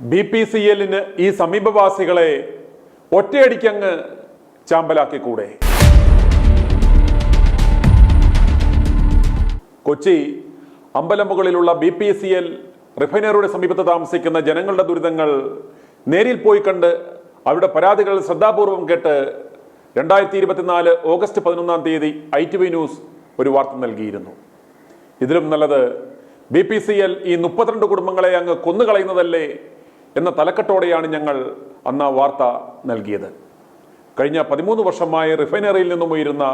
BPCLന് ഈ സമീപവാസികളെ ഒറ്റയടിക്കങ്ങ് ചാമ്പലാക്കിക്കൂടെ? കൊച്ചി അമ്പലമുകളിലുള്ള BPCL റിഫൈനറിയുടെ സമീപത്ത് താമസിക്കുന്ന ജനങ്ങളുടെ ദുരിതങ്ങൾ നേരിൽ പോയി കണ്ട് അവരുടെ പരാതികൾ ശ്രദ്ധാപൂർവം കേട്ട് 2024 ഓഗസ്റ്റ് 11 ITV ന്യൂസ് ഒരു വാർത്ത നൽകിയിരുന്നു. ഇതിലും നല്ലത് BPCL ഈ 32 കുടുംബങ്ങളെ അങ്ങ് കൊന്നുകളയുന്നതല്ലേ എന്ന തലക്കെട്ടോടെയാണ് ഞങ്ങൾ അന്ന് ആ വാർത്ത നൽകിയത്. കഴിഞ്ഞ 13 വർഷമായി റിഫൈനറിയിൽ നിന്നും ഉയരുന്ന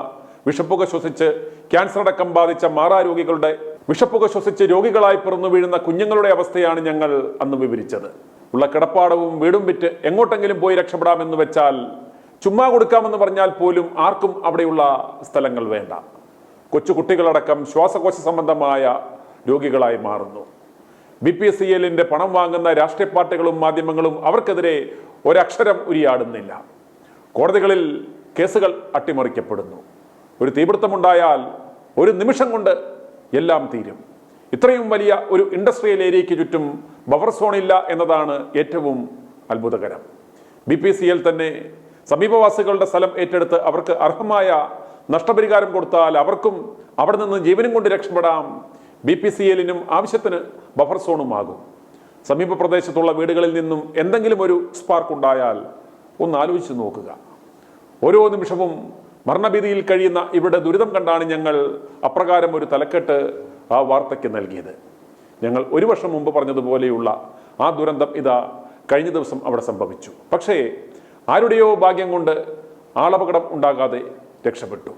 വിഷപ്പുക ശ്വസിച്ച് ക്യാൻസർ അടക്കം ബാധിച്ച മാറാരോഗികളുടെ വിഷപ്പുക ശ്വസിച്ച് രോഗികളായി പിറന്നു വീഴുന്ന കുഞ്ഞുങ്ങളുടെ അവസ്ഥയാണ് ഞങ്ങൾ അന്ന് വിവരിച്ചത്. ഉള്ള കിടപ്പാടവും വീടും വിറ്റ് എങ്ങോട്ടെങ്കിലും പോയി രക്ഷപ്പെടാമെന്ന് വെച്ചാൽ, ചുമ്മാ കൊടുക്കാമെന്ന് പറഞ്ഞാൽ പോലും ആർക്കും അവിടെയുള്ള സ്ഥലങ്ങൾ വേണ്ട. കൊച്ചുകുട്ടികളടക്കം ശ്വാസകോശ സംബന്ധമായ രോഗികളായി മാറുന്നു. BPCLന്റെ പണം വാങ്ങുന്ന രാഷ്ട്രീയ പാർട്ടികളും മാധ്യമങ്ങളും അവർക്കെതിരെ ഒരക്ഷരം ഉരിയാടുന്നില്ല. കോടതികളിൽ കേസുകൾ അട്ടിമറിക്കപ്പെടുന്നു. ഒരു തീപിടുത്തമുണ്ടായാൽ ഒരു നിമിഷം കൊണ്ട് എല്ലാം തീരും. ഇത്രയും വലിയ ഒരു ഇൻഡസ്ട്രിയൽ ഏരിയയ്ക്ക് ചുറ്റും ബഫർ സോൺ ഇല്ല എന്നതാണ് ഏറ്റവും അത്ഭുതകരം. BPCL തന്നെ സമീപവാസികളുടെ സ്ഥലം ഏറ്റെടുത്ത് അവർക്ക് അർഹമായ നഷ്ടപരിഹാരം കൊടുത്താൽ അവർക്കും അവിടെ നിന്ന് ജീവനും കൊണ്ട് രക്ഷപ്പെടാം. BPCLനും ആവശ്യത്തിന് ബഫർ സോണുമാകും. സമീപ പ്രദേശത്തുള്ള വീടുകളിൽ നിന്നും എന്തെങ്കിലും ഒരു സ്പാർക്ക് ഉണ്ടായാൽ ഒന്ന് ആലോചിച്ച് നോക്കുക. ഓരോ നിമിഷവും മരണഭീതിയിൽ കഴിയുന്ന ഇവിടെ ദുരിതം കണ്ടാണ് ഞങ്ങൾ അപ്രകാരം ഒരു തലക്കെട്ട് ആ വാർത്തയ്ക്ക് നൽകിയത്. ഞങ്ങൾ 1 വർഷം മുമ്പ് പറഞ്ഞതുപോലെയുള്ള ആ ദുരന്തം ഇതാ കഴിഞ്ഞ ദിവസം അവിടെ സംഭവിച്ചു. പക്ഷേ ആരുടെയോ ഭാഗ്യം കൊണ്ട് ആളപകടം ഉണ്ടാകാതെ രക്ഷപ്പെട്ടു.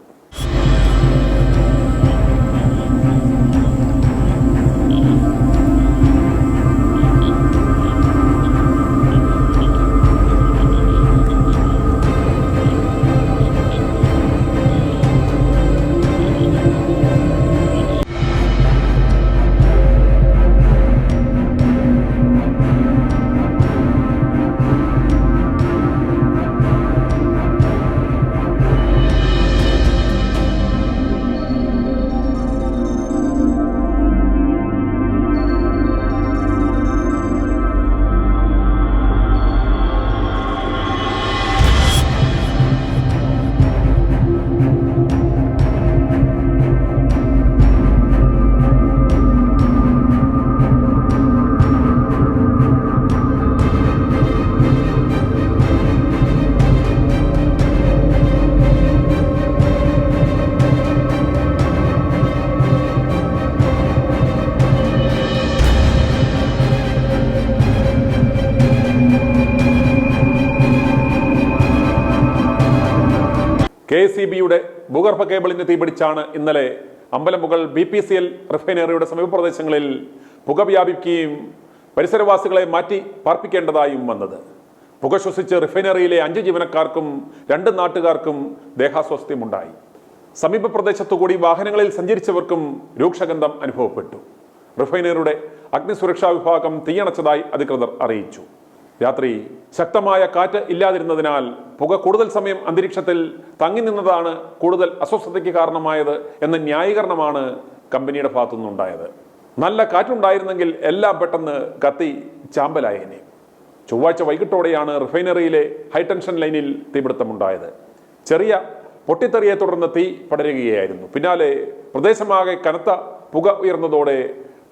KCBയുടെ ഭൂഗർഭ കേബിളിന് തീപിടിച്ചാണ് ഇന്നലെ അമ്പലമുകൾ BPCL റിഫൈനറിയുടെ സമീപ പ്രദേശങ്ങളിൽ പുക വ്യാപിക്കുകയും പരിസരവാസികളെ മാറ്റി പാർപ്പിക്കേണ്ടതായും വന്നത്. പുക ശ്വസിച്ച് റിഫൈനറിയിലെ 5 ജീവനക്കാർക്കും 2 നാട്ടുകാർക്കും ദേഹാസ്വാസ്ഥ്യമുണ്ടായി. സമീപ പ്രദേശത്തുകൂടി വാഹനങ്ങളിൽ സഞ്ചരിച്ചവർക്കും രൂക്ഷഗന്ധം അനുഭവപ്പെട്ടു. റിഫൈനറിയുടെ അഗ്നിസുരക്ഷാ വിഭാഗം തീയണച്ചതായി അധികൃതർ അറിയിച്ചു. രാത്രി ശക്തമായ കാറ്റ് ഇല്ലാതിരുന്നതിനാൽ പുക കൂടുതൽ സമയം അന്തരീക്ഷത്തിൽ തങ്ങി നിന്നതാണ് കൂടുതൽ അസ്വസ്ഥതയ്ക്ക് കാരണമായത് എന്ന ന്യായീകരണമാണ് കമ്പനിയുടെ ഭാഗത്തുനിന്നുണ്ടായത്. നല്ല കാറ്റുണ്ടായിരുന്നെങ്കിൽ എല്ലാം പെട്ടെന്ന് കത്തി ചാമ്പലായേനെ. ചൊവ്വാഴ്ച വൈകിട്ടോടെയാണ് റിഫൈനറിയിലെ ഹൈടെൻഷൻ ലൈനിൽ തീപിടുത്തമുണ്ടായത്. ചെറിയ പൊട്ടിത്തെറിയെ തുടർന്ന് തീ പടരുകയായിരുന്നു. പിന്നാലെ പ്രദേശമാകെ കനത്ത പുക ഉയർന്നതോടെ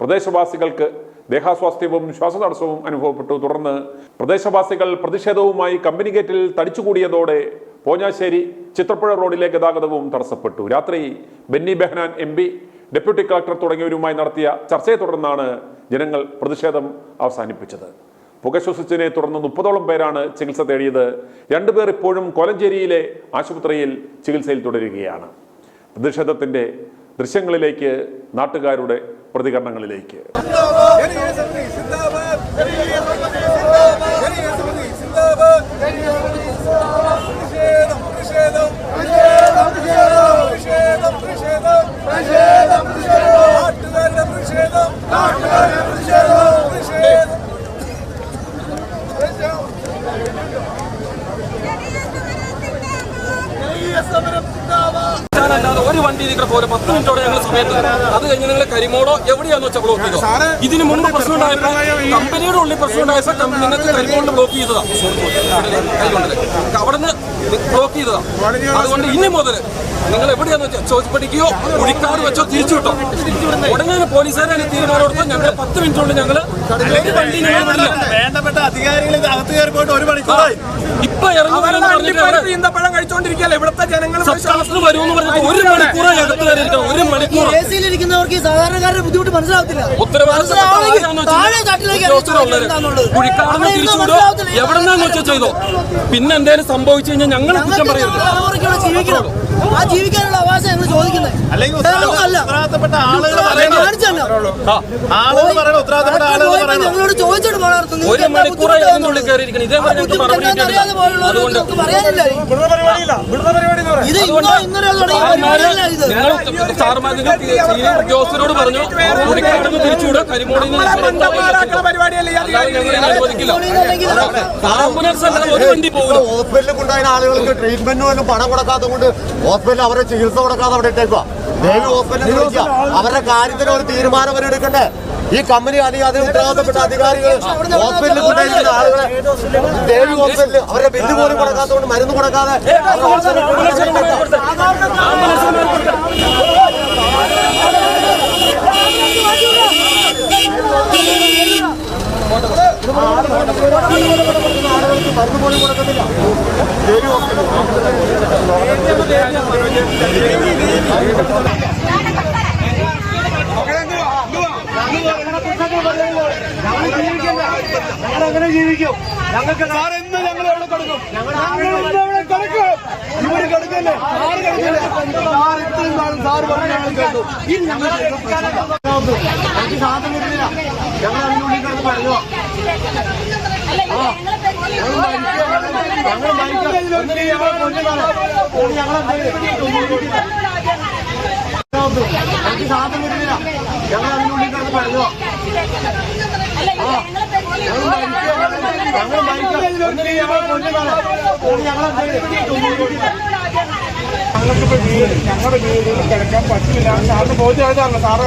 പ്രദേശവാസികൾക്ക് ദേഹാസ്വാസ്ഥ്യവും ശ്വാസതടസ്സവും അനുഭവപ്പെട്ടു. തുടർന്ന് പ്രദേശവാസികൾ പ്രതിഷേധവുമായി കമ്പനി ഗേറ്റിൽ തടിച്ചുകൂടിയതോടെ പോഞ്ഞാശ്ശേരി ചിത്രപ്പുഴ റോഡിലെ ഗതാഗതവും തടസ്സപ്പെട്ടു. രാത്രി Benny Behanan MP, deputy collector തുടങ്ങിയവരുമായി നടത്തിയ ചർച്ചയെ തുടർന്നാണ് ജനങ്ങൾ പ്രതിഷേധം അവസാനിപ്പിച്ചത്. പുക ശ്വസിച്ചതിനെ തുടർന്ന് 30ഓളം പേരാണ് ചികിത്സ തേടിയത്. 2 പേർ ഇപ്പോഴും കോലഞ്ചേരിയിലെ ആശുപത്രിയിൽ ചികിത്സയിൽ തുടരുകയാണ്. പ്രതിഷേധത്തിന്റെ ദൃശ്യങ്ങളിലേക്ക്, നാട്ടുകാരുടെ പ്രതികരണങ്ങളിലേക്ക്. ഒരു വണ്ടി പോലെ 10 മിനിറ്റോടെ ഞങ്ങൾ സമയത്ത് അത് കഴിഞ്ഞ് നിങ്ങൾ കരിമോടോ എവിടെയാണെന്ന് വെച്ചാൽ ബ്ലോക്ക് ചെയ്തോ. ഇതിന് മുമ്പ് പ്രശ്നം ഉണ്ടായപ്പോൾ കമ്പനിയുടെ ഉള്ളിൽ പ്രശ്നം ഉണ്ടായപ്പോൾ നിങ്ങൾക്ക് കരിമോണ്ട് ബ്ലോക്ക് ചെയ്തതാ, അവിടെ നിന്ന് ബ്ലോക്ക് ചെയ്തതാ. അതുകൊണ്ട് ഇനി മുതൽ നിങ്ങൾ എവിടെയാന്ന് വെച്ചാൽ ചോദിപ്പിടിക്കുകയോ കുഴിക്കാട് വെച്ചോ തിരിച്ചു വിട്ടോ. ഉടനെ പോലീസുകാരെ തീരുമാനം എടുത്തോ. ഞങ്ങൾ 10 മിനിറ്റ് കൊണ്ട് ഞങ്ങൾ വണ്ടി വേണ്ടപ്പെട്ട അധികാരികൾ അകത്ത് കയറി പോയിട്ട് 1 മണിക്കൂറായി. ഇപ്പൊ ഈന്തപ്പഴം കഴിച്ചോണ്ടിരിക്കുകയല്ലേ ഇവിടുത്തെ ജനങ്ങൾ വരുമെന്ന് പറഞ്ഞിട്ട് 1 മണിക്കൂറായി അകത്ത് കയറിയിരിക്കണം. 1 മണിക്കൂർ ഇരിക്കുന്നവർക്ക് സാധാരണക്കാരുടെ ബുദ്ധിമുട്ട് മനസ്സിലാവത്തില്ല. കുഴിക്കാടെന്ന് തിരിച്ചു വിടോ, എവിടെന്നാന്ന് വെച്ചാൽ ചെയ്തോ. പിന്നെ എന്തെങ്കിലും സംഭവിച്ചു കഴിഞ്ഞാൽ ഞങ്ങൾ കുറ്റം പറയരുത്. ജീവിക്കണം, ആ ജീവിക്കാനുള്ള അവകാശം ഞങ്ങൾ ചോദിക്കുന്നത്. ഉത്തരവാദിത്തപ്പെട്ട ഞങ്ങളോട് ചോദിച്ചിട്ട് പോകണം. 1 മണിക്കൂറായി അതിനുള്ളിൽ കയറിയിരിക്കണം. ഇതേപോലെ ഞങ്ങൾക്ക് മറുപടി ഉദ്യോഗസ്ഥരോട് പറഞ്ഞു കുഴിക്കാടെന്ന് തിരിച്ചുവിടുക, കരിമോടിന്ന് അനുവദിക്കില്ല. ആംബുലൻസ് അല്ലാതെ ഒരു വണ്ടി പോകില്ല. ഹോസ്പിറ്റലിൽ കൊണ്ടുപോയ ആളുകൾക്ക് ട്രീറ്റ്മെന്റ് പോലും പണം കൊടുക്കാത്ത കൊണ്ട് ഹോസ്പിറ്റലിൽ അവരെ ചികിത്സ കൊടുക്കാതെ അവിടെ ഇട്ടേക്കുക. ദേവി ഹോസ്പിറ്റലിൽ വിളിക്കുക, അവരുടെ കാര്യത്തിന് ഒരു തീരുമാനം അവരെടുക്കണ്ടേ. ഈ കമ്പനി അല്ലെങ്കിൽ അതിന് ഉത്തരവാദിത്തപ്പെട്ട അധികാരികൾ ഹോസ്പിറ്റലിൽ കൊണ്ടുപോയിരിക്കുന്ന ആളുകളെ ദേവി ഹോസ്പിറ്റലിൽ അവരുടെ ബില്ല് പോലും കൊടുക്കാത്തതുകൊണ്ട് മരുന്ന് കൊടുക്കാതെ മരുന്ന് പോലും കൊടുക്കത്തില്ല. ദേവി ഹോസ്പിറ്റൽ ഞങ്ങളങ്ങനെ ജീവിക്കും. ഞങ്ങൾക്ക് ഇന്ന് ഞങ്ങൾ എവിടെ കൊടുക്കും? ഇവിടെ കൊടുക്കല്ലേ? ഇത്രയും നാളും സാറ് പറഞ്ഞ് ഞങ്ങൾ കേട്ടു. എനിക്ക് സാധനം കിട്ടില്ല. ഞങ്ങൾ അതിനുള്ളിൽ കിടന്ന് പറഞ്ഞോ ഞങ്ങൾ മരിക്കും. എനിക്ക് സാധനം കിട്ടില്ല. ഞങ്ങൾ അതിനുള്ളിൽ കിടന്ന് പറഞ്ഞോ ഞങ്ങൾ മരിക്കും. ഞങ്ങളുടെ വീടുകളിൽ കിടക്കാൻ പറ്റില്ല. സാറിന് ബോധ്യമായിട്ടാണല്ലോ സാറ്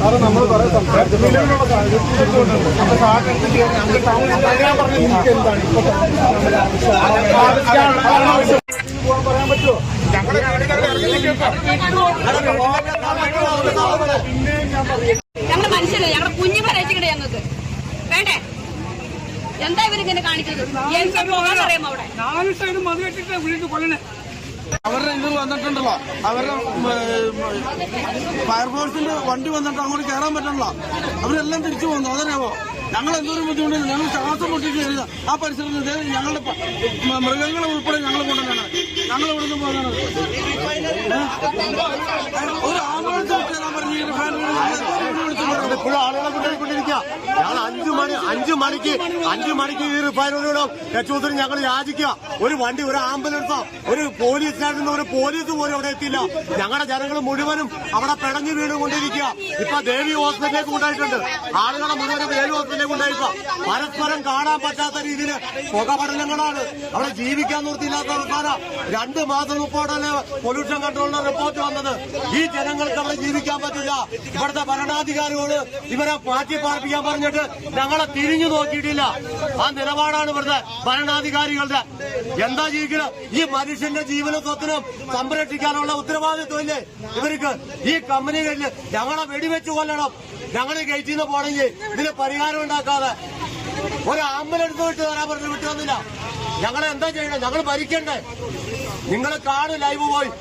സാറ് നമ്മൾ പറയാൻ സംസാരിച്ചു. നിലവിലുള്ള സാഹചര്യം അപ്പൊ സാറിന് എന്ത് ചെയ്യാൻ ഞങ്ങൾ പറയാൻ പറഞ്ഞു. നിങ്ങൾക്ക് എന്താണ് ഇപ്പൊ പറയാൻ പറ്റുമോ? ഞങ്ങളുടെ ഞങ്ങളുടെ മനുഷ്യരെ ഞങ്ങളുടെ കുഞ്ഞുങ്ങളെ രക്ഷിക്കണേ. ഞങ്ങൾക്ക് വേണ്ടേ? എന്താ ഇവരിങ്ങനെ കാണിക്കുന്നത്? അറിയാമോ അവിടെ 4 സൈഡും മതി കെട്ടിട്ട് വീട്ടിൽ കൊല്ലണേ. അവരുടെ ഇത് വന്നിട്ടുണ്ടല്ലോ, അവരുടെ ഫയർഫോഴ്സിന്റെ വണ്ടി വന്നിട്ട് അങ്ങോട്ട് കയറാൻ പറ്റണല്ലോ. അവരെല്ലാം തിരിച്ചു പോകുന്നു. അതറിയാമോ? ഞങ്ങൾ എന്തോരം ബുദ്ധിമുട്ടുണ്ട്. ഞങ്ങൾ ശ്വാസം മുട്ടിട്ട് കയറിയത് ആ പരിസരത്ത് ഞങ്ങളുടെ മൃഗങ്ങളെ ഉൾപ്പെടെ ഞങ്ങൾ കൊണ്ടുവന്നാണ്. ഞങ്ങൾ ഇവിടുന്ന് പോകുന്നത്. ഒരു ആംബുലൻസ് കയറാൻ പറഞ്ഞു. ഇപ്പോഴും ആളുകളെ കൊണ്ടുപോയിക്കൊണ്ടിരിക്കുക. ഞങ്ങൾ 5 മണിക്ക് ഈ റിഫൈനറിയോടും രക്ഷോത്തിന് ഞങ്ങൾ യാചിക്കുക. ഒരു വണ്ടി, ഒരു ആംബുലൻസോ, ഒരു പോലീസ് സ്റ്റേഷനിൽ ഒരു പോലീസ് പോലും അവിടെ എത്തില്ല. ഞങ്ങളുടെ ജനങ്ങൾ മുഴുവനും അവിടെ പിടഞ്ഞു വീണുകൊണ്ടിരിക്കുക. ഇപ്പൊ ദേവി ഹോസ്പിറ്റലിലേക്ക് കൊണ്ടായിട്ടുണ്ട്. ആളുകളെ മുഴുവനും ദേവി ഹോസ്പിറ്റലിലേക്ക് കൊണ്ടായിപ്പോ പരസ്പരം കാണാൻ പറ്റാത്ത രീതിയിൽ പുകപടലങ്ങളാണ്. അവിടെ ജീവിക്കാൻ നിർത്തിയില്ലാത്ത അവസാനം 2 മാസം മുമ്പോടല്ലേ പൊല്യൂഷൻ കൺട്രോളിന്റെ റിപ്പോർട്ട് വന്നത്. ഈ ജനങ്ങൾക്ക് അവിടെ ജീവിക്കാൻ പറ്റില്ല. ഇവിടുത്തെ ഭരണാധികാരിയോട് ഇവരെ മാറ്റി പാർപ്പിക്കാൻ പറഞ്ഞിട്ട് ഞങ്ങളെ തിരിഞ്ഞു നോക്കിയിട്ടില്ല. ആ നിലപാടാണ് ഇവിടുത്തെ ഭരണാധികാരികളുടെ. എന്താ ജീവിക്കുന്നത്? ഈ മനുഷ്യന്റെ ജീവനും സ്വത്തിനും സംരക്ഷിക്കാനുള്ള ഉത്തരവാദിത്വമില്ലേ ഇവർക്ക്? ഈ കമ്പനികളിൽ ഞങ്ങളെ വെടിവെച്ച് കൊല്ലണം. ഞങ്ങൾ ഗേറ്റിൽ നിന്ന് പോണെങ്കിൽ ഇതിന് പരിഹാരം ഉണ്ടാക്കാതെ ഒരു ആംബുലൻസ് വിട്ട് തരാൻ പറഞ്ഞ് വിട്ടു വന്നില്ല. ഞങ്ങളെ എന്താ ചെയ്യണം? ഞങ്ങൾ ഭരിക്കണ്ടേ? നിങ്ങൾ കാണും ലൈവ് പോയി.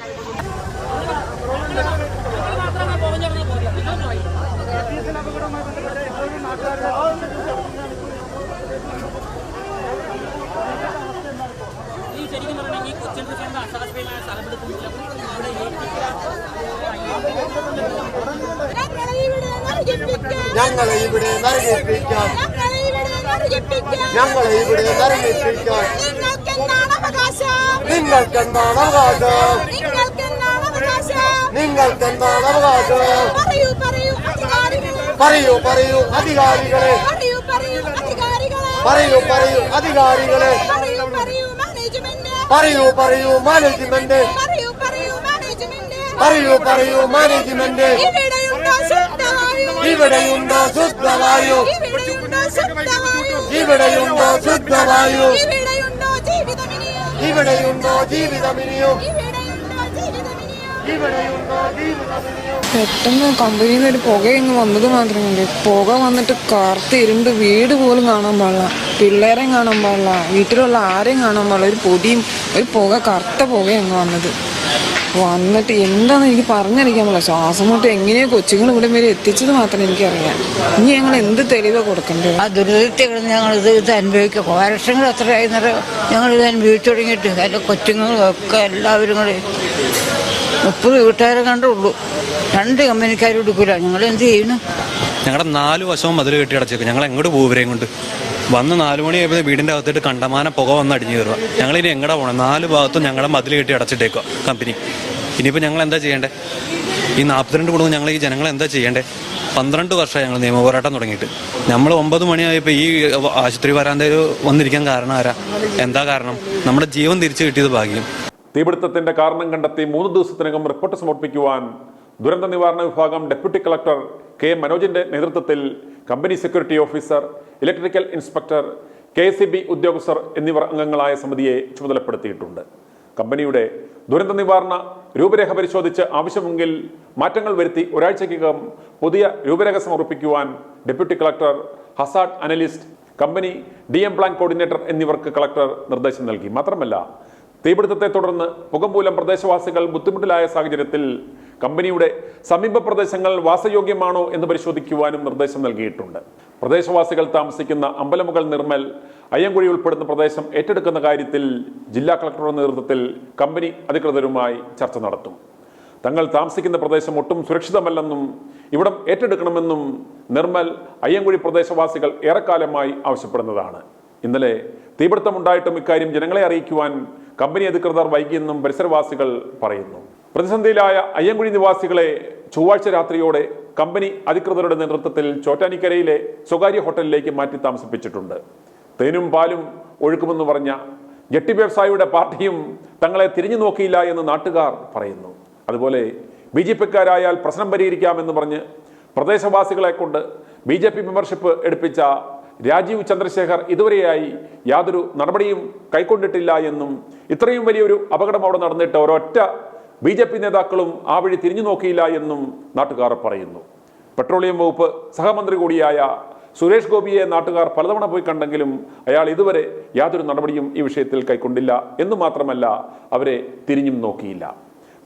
ശരിക്കും പറഞ്ഞാൽ ഈ കൊച്ചിൻ അസാധ്യമായ സ്ഥലപ്പെടുത്തും ഞങ്ങളെ ഇവിടെ നരകിപ്പിക്കാൻ നിങ്ങൾക്കെന്താണ് അവകാശം? പറയൂ അധികാരികളെ. പറയൂ മാനേജ്മെന്റ്. പറയൂ പറയൂ മാനേജ്മെന്റ് ഇവിടെയുണ്ടോ ശുദ്ധവായു ഇവിടെയുണ്ടോ ശുദ്ധവായു ഇവിടെയുണ്ടോ ജീവിതമിനിയും ഇവിടെയുണ്ടോ ജീവിതമിനിയും. പെട്ടെന്ന് കമ്പനിയിൽ നിന്ന് ഒരു പുകയങ്ങ് വന്നത് മാത്രമല്ല, പുക വന്നിട്ട് കറുത്ത് ഇരുണ്ട് വീട് പോലും കാണാൻ പാടില്ല, പിള്ളേരെയും കാണാൻ പാടില്ല, വീട്ടിലുള്ള ആരെയും കാണാൻ പാടില്ല. ഒരു പൊടിയും ഒരു പുക, കറുത്ത പുകയങ്ങ് വന്നിട്ട് എന്താണെന്ന് എനിക്ക് പറഞ്ഞറിയിക്കാൻ പാടില്ല. ശ്വാസം മുട്ട് എങ്ങനെയോ കൊച്ചുങ്ങൾ ഇവിടെ വരെ എത്തിച്ചത് മാത്രം എനിക്കറിയാം. ഇനി ഞങ്ങൾ എന്ത് തെളിവ് കൊടുക്കേണ്ടത്? ആ ദുരിതത്തിൽ ഞങ്ങൾ ഇത് അനുഭവിക്കും. വർഷങ്ങൾ എത്രയായി ഞങ്ങളിത് അനുഭവിച്ചു തുടങ്ങിയിട്ട്. അതിൻ്റെ കൊച്ചുങ്ങളും ഒക്കെ എല്ലാവരും കൂടെ 30 വീട്ടുകാരെ കണ്ടുള്ളൂ. 2 കമ്പനിക്കാർ എടുക്കില്ല. ഞങ്ങൾ എന്ത് ചെയ്യുന്നു? ഞങ്ങളുടെ 4 വശവും മതിൽ കെട്ടി അടച്ചേക്കും. ഞങ്ങൾ എങ്ങോട്ട് പോകും ഇവരെയും കൊണ്ട്? വന്ന് 4 മണിയായപ്പോൾ വീടിൻ്റെ അകത്തിട്ട് കണ്ടമാനം പുക വന്ന് അടിഞ്ഞു കയറുക. ഞങ്ങളിനി എങ്ങടെ പോകണം? 4 ഭാഗത്തും ഞങ്ങളെ മതിൽ കെട്ടി അടച്ചിട്ടേക്കുക കമ്പനി. ഇനിയിപ്പോൾ ഞങ്ങൾ എന്താ ചെയ്യേണ്ടത്? ഈ 42 കുടുംബം ഞങ്ങൾ ഈ ജനങ്ങൾ എന്താ ചെയ്യേണ്ടത്? 12 വർഷമായി ഞങ്ങൾ നിയമ പോരാട്ടം തുടങ്ങിയിട്ട്. നമ്മൾ 9 മണിയായപ്പോൾ ഈ ആശുപത്രി വരാന്തയിൽ വന്നിരിക്കാൻ കാരണം ആരാ? എന്താ കാരണം? നമ്മുടെ ജീവൻ തിരിച്ചു കിട്ടിയത് ഭാഗ്യം. തീപിടുത്തത്തിന്റെ കാരണം കണ്ടെത്തി 3 ദിവസത്തിനകം റിപ്പോർട്ട് സമർപ്പിക്കുവാൻ ദുരന്ത നിവാരണ വിഭാഗം ഡെപ്യൂട്ടി കളക്ടർ കെ മനോജിന്റെ നേതൃത്വത്തിൽ company security officer, electrical inspector, KSEB ഉദ്യോഗസ്ഥർ എന്നിവർ അംഗങ്ങളായ സമിതിയെ ചുമതലപ്പെടുത്തിയിട്ടുണ്ട്. കമ്പനിയുടെ ദുരന്ത നിവാരണ രൂപരേഖ പരിശോധിച്ച് ആവശ്യമെങ്കിൽ മാറ്റങ്ങൾ വരുത്തി ഒരാഴ്ചയ്ക്കകം പുതിയ രൂപരേഖ സമർപ്പിക്കുവാൻ deputy collector, hazard analyst, company DM plan coordinator എന്നിവർക്ക് കളക്ടർ നിർദ്ദേശം നൽകി. മാത്രമല്ല, തീപിടുത്തത്തെ തുടർന്ന് പുക മൂലം പ്രദേശവാസികൾ ബുദ്ധിമുട്ടിലായ സാഹചര്യത്തിൽ കമ്പനിയുടെ സമീപ പ്രദേശങ്ങൾ വാസയോഗ്യമാണോ എന്ന് പരിശോധിക്കുവാനും നിർദ്ദേശം നൽകിയിട്ടുണ്ട്. പ്രദേശവാസികൾ താമസിക്കുന്ന അമ്പലമുകൾ, നിർമ്മൽ, അയ്യങ്കുഴി ഉൾപ്പെടുന്ന പ്രദേശം ഏറ്റെടുക്കുന്ന കാര്യത്തിൽ ജില്ലാ കളക്ടറുടെ നേതൃത്വത്തിൽ കമ്പനി അധികൃതരുമായി ചർച്ച നടത്തും. തങ്ങൾ താമസിക്കുന്ന പ്രദേശം ഒട്ടും സുരക്ഷിതമല്ലെന്നും ഇവിടം ഏറ്റെടുക്കണമെന്നും നിർമ്മൽ, അയ്യങ്കുഴി പ്രദേശവാസികൾ ഏറെക്കാലമായി ആവശ്യപ്പെടുന്നതാണ്. ഇന്നലെ തീപിടുത്തമുണ്ടായിട്ടും ഇക്കാര്യം ജനങ്ങളെ അറിയിക്കുവാൻ കമ്പനി അധികൃതർ വൈകിയെന്നും പരിസരവാസികൾ പറയുന്നു. പ്രതിസന്ധിയിലായ അയ്യങ്കുഴി നിവാസികളെ ചൊവ്വാഴ്ച രാത്രിയോടെ കമ്പനി അധികൃതരുടെ നേതൃത്വത്തിൽ ചോറ്റാനിക്കരയിലെ സ്വകാര്യ ഹോട്ടലിലേക്ക് മാറ്റി താമസിപ്പിച്ചിട്ടുണ്ട്. തേനും പാലും ഒഴുക്കുമെന്ന് പറഞ്ഞ ജട്ടി വ്യവസായിയുടെ പാർട്ടിയും തങ്ങളെ തിരിഞ്ഞു നോക്കിയില്ല എന്ന് നാട്ടുകാർ പറയുന്നു. അതുപോലെ BJP-ക്കാരായാൽ പ്രശ്നം പരിഹരിക്കാമെന്ന് പറഞ്ഞ് പ്രദേശവാസികളെ കൊണ്ട് BJP മെമ്പർഷിപ്പ് എടുപ്പിച്ച രാജീവ് ചന്ദ്രശേഖർ ഇതുവരെയായി യാതൊരു നടപടിയും കൈക്കൊണ്ടിട്ടില്ല എന്നും ഇത്രയും വലിയൊരു അപകടം അവിടെ നടന്നിട്ട് ഒരൊറ്റ BJP നേതാക്കളും ആ വഴി തിരിഞ്ഞു നോക്കിയില്ല എന്നും നാട്ടുകാർ പറയുന്നു. പെട്രോളിയം വകുപ്പ് സഹമന്ത്രി കൂടിയായ സുരേഷ് ഗോപിയെ നാട്ടുകാർ പലതവണ പോയി കണ്ടെങ്കിലും അയാൾ ഇതുവരെ യാതൊരു നടപടിയും ഈ വിഷയത്തിൽ കൈക്കൊണ്ടില്ല എന്ന് മാത്രമല്ല, അവരെ തിരിഞ്ഞും നോക്കിയില്ല.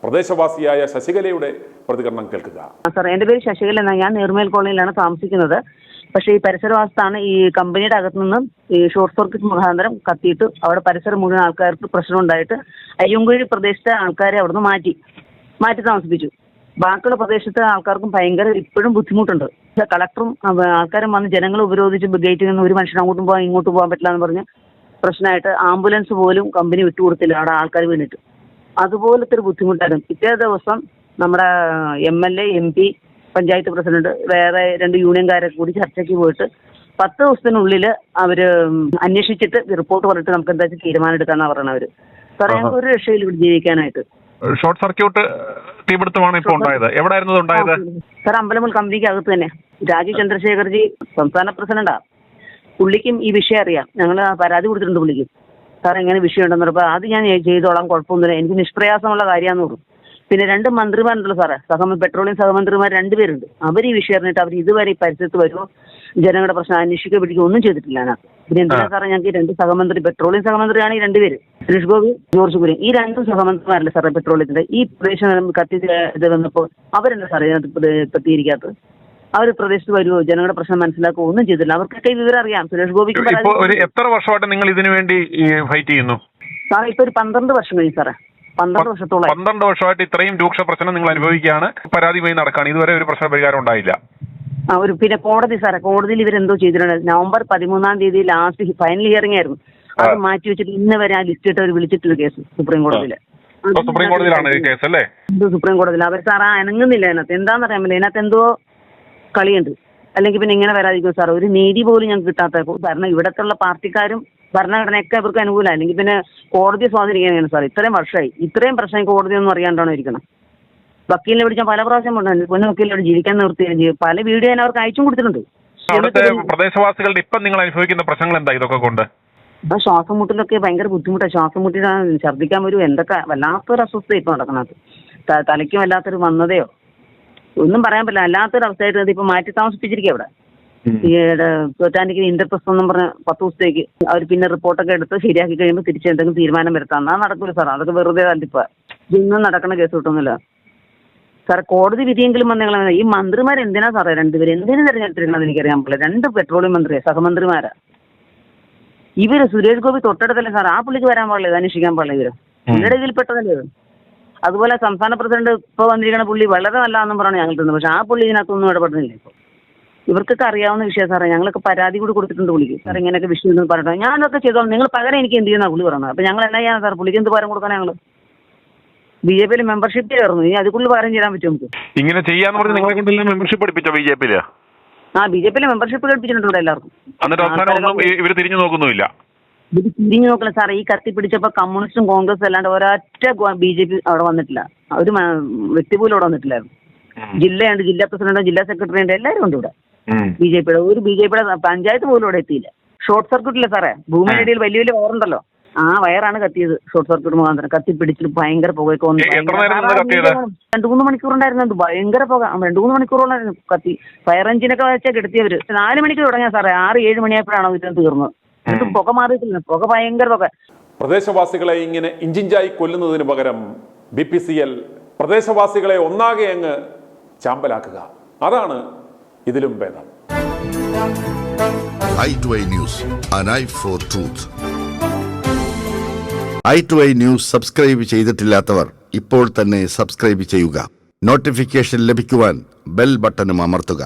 പ്രദേശവാസിയായ ശശികലയുടെ പ്രതികരണം കേൾക്കുക. സാർ, എൻ്റെ പേര് ശശികല എന്നാണ്. ഞാൻ നീർമേൽ കോളനിയിലാണ് താമസിക്കുന്നത്. പക്ഷേ ഈ പരിസരവാസത്താണ് ഈ കമ്പനിയുടെ അകത്തു നിന്നും ഈ ഷോർട്ട് സർക്യൂട്ട് മുഖാന്തരം കത്തിയിട്ട് അവിടെ പരിസരം മുഴുവൻ ആൾക്കാർക്ക് പ്രശ്നം ഉണ്ടായിട്ട് അയ്യങ്കുഴി പ്രദേശത്തെ ആൾക്കാരെ അവിടുന്ന് മാറ്റി താമസിപ്പിച്ചു. ബാക്കിയുള്ള പ്രദേശത്തെ ആൾക്കാർക്കും ഭയങ്കര ഇപ്പോഴും ബുദ്ധിമുട്ടുണ്ട്. കളക്ടറും ആൾക്കാരും വന്ന് ജനങ്ങളെ ഉപരോധിച്ച് ഗേറ്റിൽ നിന്ന് ഒരു മനുഷ്യൻ അങ്ങോട്ടും പോകാൻ ഇങ്ങോട്ടും പോകാൻ പറ്റില്ല എന്ന് പറഞ്ഞ് പ്രശ്നമായിട്ട് ആംബുലൻസ് പോലും കമ്പനി വിട്ടുകൊടുത്തില്ല അവിടെ ആൾക്കാർ വീണിട്ട്. അതുപോലത്തെ ഒരു ബുദ്ധിമുട്ടായിരുന്നു. പിറ്റേ ദിവസം നമ്മുടെ MLA, MP, പഞ്ചായത്ത് പ്രസിഡന്റ്, വേറെ 2 യൂണിയൻകാരൊക്കെ കൂടി ചർച്ചയ്ക്ക് പോയിട്ട് 10 ദിവസത്തിനുള്ളിൽ അവര് അന്വേഷിച്ചിട്ട് റിപ്പോർട്ട് പറഞ്ഞിട്ട് നമുക്ക് എന്താ തീരുമാനം എടുക്കാന്നാണ് പറയണത് അവര്. സാറേ, ഞങ്ങൾക്ക് ഒരു രക്ഷയിൽ ഇവിടെ ജീവിക്കാനായിട്ട്. ഷോർട്ട് സർക്യൂട്ട് തീപിടുത്തമാണ് ഇപ്പോൾ ഉണ്ടായത്. എവിടെയായിരുന്നു ഉണ്ടായത്? സാർ, അമ്പലമുൽ കമ്പനിക്ക് അകത്ത് തന്നെ. രാജീവ് ചന്ദ്രശേഖർജി സംസ്ഥാന പ്രസിഡന്റാ. പുള്ളിക്കും ഈ വിഷയം അറിയാം. ഞങ്ങൾ പരാതി കൊടുത്തിട്ടുണ്ട് പുള്ളിക്ക്. സാർ, എങ്ങനെ വിഷയം ഉണ്ടെന്ന് പറഞ്ഞപ്പോൾ അത് ഞാൻ ചെയ്തോളാം, കുഴപ്പമൊന്നുമില്ല, എനിക്ക് നിഷ്പ്രയാസമുള്ള കാര്യമാണെന്ന് പറഞ്ഞു. പിന്നെ 2 മന്ത്രിമാരുണ്ടല്ലോ സാറേ, പെട്രോളിയം സഹമന്ത്രിമാർ 2 പേരുണ്ട്. അവർ ഈ വിഷയം അറിഞ്ഞിട്ട് അവർ ഇതുവരെ ഈ പരിസരത്ത് വരുമോ, ജനങ്ങളുടെ പ്രശ്നം അന്വേഷിക്കുക പിടിക്കുക ഒന്നും ചെയ്തിട്ടില്ല. പിന്നെ എന്തിനാ സാറേ ഞങ്ങൾക്ക് 2 സഹമന്ത്രി, പെട്രോളിയം സഹമന്ത്രിയാണ് ഈ 2 പേര്, സുരേഷ് ഗോപി, ജോർജ് കുര്യൻ. ഈ 2 സഹമന്ത്രിമാരല്ലേ സാറേ പെട്രോളിയത്തിന്റെ ഈ പ്രദേശം കത്തി ഇത് വന്നപ്പോൾ അവരെന്താ സാറേ ഇതിനകത്ത് എത്തിയിരിക്കാത്തത്? അവർ പ്രദേശത്ത് വരുമോ, ജനങ്ങളുടെ പ്രശ്നം മനസ്സിലാക്കുക ഒന്നും ചെയ്തില്ല. അവർക്കൊക്കെ വിവരം അറിയാം. സുരേഷ് ഗോപിക്ക് എത്ര വർഷമായിട്ട് നിങ്ങൾ ഇതിനു വേണ്ടി ഫൈറ്റ് ചെയ്യുന്നു സാറേ? ഇപ്പൊ ഒരു 12 വർഷം കഴിഞ്ഞു സാറേ. 12 വർഷത്തോളം. 12 വർഷമായിട്ട് ഇത്രയും രൂക്ഷ പ്രശ്നം നിങ്ങൾ അനുഭവിക്കുകയാണ്. പരാതിയുമായി നടക്കുകയാണ്. ഇതുവരെ ഒരു പ്രശ്ന പരിഹാരം ഉണ്ടായില്ല. പിന്നെ കോടതി സാറേ, കോടതിയിൽ ഇവരെന്തോ ചെയ്തിട്ടുണ്ട്. നവംബർ 13-ാം തീയതി ലാസ്റ്റ് ഫൈനൽ ഹിയറിംഗ് ആയിരുന്നു. അത് മാറ്റി വെച്ചിട്ട് ഇന്ന് വരെ ആ ലിസ്റ്റ് ഇട്ട് അവർ വിളിച്ചിട്ടുള്ള കേസ് സുപ്രീം കോടതിയിൽ. സുപ്രീം കോടതിയിലാണ് ഈ കേസ് അല്ലേ? സുപ്രീം കോടതിയിൽ. അവർ സാർ അനങ്ങുന്നില്ല അതിനകത്ത്. എന്താണെന്നറിയാൻ പറ്റില്ല. ഇതിനകത്ത് എന്തോ കളിയുണ്ട്. അല്ലെങ്കിൽ പിന്നെ ഇങ്ങനെ വരാതിരിക്കും സാർ. ഒരു നീതി പോലും ഞങ്ങൾക്ക് കിട്ടാത്ത കാരണം ഇവിടത്തുള്ള പാർട്ടിക്കാരും ഭരണഘടനയൊക്കെ അവർക്ക് അനുകൂലം. അല്ലെങ്കിൽ പിന്നെ കോടതിയെ സ്വാധീനിക്കാനാണ് സാർ. ഇത്രയും വർഷമായി ഇത്രയും പ്രശ്നം കോടതിയൊന്നും അറിയാണ്ടാണോ ഇരിക്കണം? വക്കീലിനെ വിളിച്ചാൽ പല പ്രാവശ്യം പറഞ്ഞു പൊന്നു വക്കീലിനോട് ജീവിക്കാൻ നിർത്തി പല വീഡിയോ ഞാൻ അവർക്ക് അയച്ചും കൊടുത്തിട്ടുണ്ട്. അവിടുത്തെ പ്രദേശവാസികളുടെ ഇപ്പം നിങ്ങൾ അനുഭവിക്കുന്ന പ്രശ്നങ്ങൾ എന്താ ഇതൊക്കെ കൊണ്ട്? ഇപ്പൊ ശ്വാസം മുട്ടലൊക്കെ ഭയങ്കര ബുദ്ധിമുട്ടാണ്. ശ്വാസം മുട്ടിലാണ്, ഛർദ്ദിക്കാൻ വരും, എന്തൊക്കെ വല്ലാത്തൊരു അസ്വസ്ഥത ഇപ്പൊ നടക്കുന്നത്. തലയ്ക്കും വല്ലാത്തൊരു വന്നതയോ ഒന്നും പറയാൻ പറ്റില്ല. വല്ലാത്തൊരു അവസ്ഥയായിട്ട് ഇപ്പൊ മാറ്റി താമസിപ്പിച്ചിരിക്കുക അവിടെ. ഈ ടോറ്റാനിക്ക് ഇന്റർപ്രസ് എന്നും പറഞ്ഞ 10 ദിവസത്തേക്ക് അവർ പിന്നെ റിപ്പോർട്ടൊക്കെ എടുത്ത് ശരിയാക്കി കഴിയുമ്പോൾ തിരിച്ച് എന്തെങ്കിലും തീരുമാനം വരുത്താം. എന്നാ നടക്കൂല സാർ, അതൊക്കെ വെറുതെ തല്ലിപ്പോ ഇന്നും നടക്കുന്ന കേസ് കിട്ടുന്നില്ല സാർ. കോടതി വിധിയെങ്കിലും വന്നെങ്കിൽ ഈ മന്ത്രിമാർ എന്തിനാ സാറേ രണ്ടുപേരും എന്തിനു തെരഞ്ഞെടുത്തിരിക്കണമെന്ന് എനിക്കറിയാൻ പറ്റില്ല. 2 പെട്രോളിയം മന്ത്രിയാ, സഹമന്ത്രിമാരാ ഇവര്. സുരേഷ് ഗോപി തൊട്ടടുത്തല്ലേ സാർ, ആ പുള്ളിക്ക് വരാൻ പാടില്ല, ഇത് അന്വേഷിക്കാൻ പാടില്ല. ഇവര് ഇവരുടെ ഇതിൽപ്പെട്ടതല്ലേ ഇത്. അതുപോലെ സംസ്ഥാന പ്രസിഡന്റ് ഇപ്പൊ വന്നിരിക്കുന്ന പുള്ളി വളരെ നല്ലതാണെന്നും പറഞ്ഞാണ് ഞങ്ങൾ തന്നത്. പക്ഷെ ആ പുള്ളി ഇതിനകത്തൊന്നും ഇടപെടുന്നില്ല. ഇപ്പൊ ഇവർക്കൊക്കെ അറിയാവുന്ന വിഷയം സാറേ. ഞങ്ങളൊക്കെ പരാതി കൂടി കൊടുത്തിട്ടുണ്ട് പുള്ളിക്ക്. സാർ ഇങ്ങനെയൊക്കെ വിഷയം എന്ന് പറഞ്ഞിട്ട് ഞാനൊക്കെ ചെയ്തോളാം, നിങ്ങൾ പകരം എനിക്ക് എന്ത് ചെയ്യുന്ന പുള്ളി പറഞ്ഞത്. അപ്പൊ ഞങ്ങൾ എന്നാ ചെയ്യാൻ സാർ, പുള്ളിക്ക് എന്ത് പകരം കൊടുക്കാൻ? ഞങ്ങൾ BJP മെമ്പർഷിപ്പ് ചേർന്നു, ഇനി അതുക്കുള്ളിൽ പകരം ചെയ്യാൻ പറ്റും നമുക്ക്. ഇങ്ങനെ ചെയ്യാന്ന് പറഞ്ഞ് നിങ്ങളെ കൊണ്ടെല്ലാം മെമ്പർഷിപ്പ് എടുപ്പിച്ചോ BJP? BJP മെമ്പർഷിപ്പ് എടുപ്പിച്ചിട്ടുണ്ട് ഇവിടെ എല്ലാവർക്കും. എന്നിട്ട് അവസാനം ഒന്നും ഇവര് തിരിഞ്ഞു നോക്കുന്നുമില്ല. ഇത് തിരിഞ്ഞു നോക്കില്ല സാറേ. ഈ കത്തി പിടിച്ചപ്പോ കമ്മ്യൂണിസ്റ്റും കോൺഗ്രസും അല്ലാണ്ട് ഒരൊറ്റ BJP അവിടെ വന്നിട്ടില്ല. ഒരു വ്യക്തി പോലും അവിടെ വന്നിട്ടില്ലായിരുന്നു. ജില്ലയുണ്ട്, ജില്ലാ പ്രസിഡന്റ്, ജില്ലാ സെക്രട്ടറി ഉണ്ട്, എല്ലാവരും ഉണ്ട് ഇവിടെ. BJPയുടെ ഒരു BJPയുടെ പഞ്ചായത്ത് പോലും ഇവിടെ എത്തിയില്ല. ഷോർട്ട് സർക്യൂട്ടില്ല സാറേ. ഭൂമിയുടെ ഇടയിൽ വലിയ വലിയ വയറുണ്ടല്ലോ, ആ വയറാണ് കത്തിയത്. ഷോർട്ട് സർക്യൂട്ട് മുഖാന്തരം കത്തി പിടിച്ചിട്ട് ഭയങ്കര പുകയൊക്കെ വന്നു. 2-3 മണിക്കൂറുണ്ടായിരുന്നു. ഭയങ്കര പുക. 2-3 മണിക്കൂറോളായിരുന്നു കത്തി. ഫയർ എഞ്ചിനൊക്കെ വെച്ചാൽ കെടുത്തിയവര് 4 മണിക്ക് തുടങ്ങിയ സാറേ. 6-7 മണിയായപ്പോഴാണ് ഇതിന് തീർന്നത്. എന്നിട്ട് പുക മാറിയിട്ടില്ല. പുക ഭയങ്കര പുക. പ്രദേശവാസികളെ ഇങ്ങനെ ഇഞ്ചിഞ്ചായി കൊല്ലുന്നതിന് പകരം BPCL പ്രദേശവാസികളെ ഒന്നാകെ അങ്ങ് ചാമ്പലാക്കുക. അതാണ് ഇതിലും ഭേദം. i2i News, an eye for truth. i2i News subscribe ചെയ്തിട്ടില്ലാത്തവർ ഇപ്പോൾ തന്നെ സബ്സ്ക്രൈബ് ചെയ്യുക. നോട്ടിഫിക്കേഷൻ ലഭിക്കുവാൻ ബെൽ ബട്ടണും അമർത്തുക.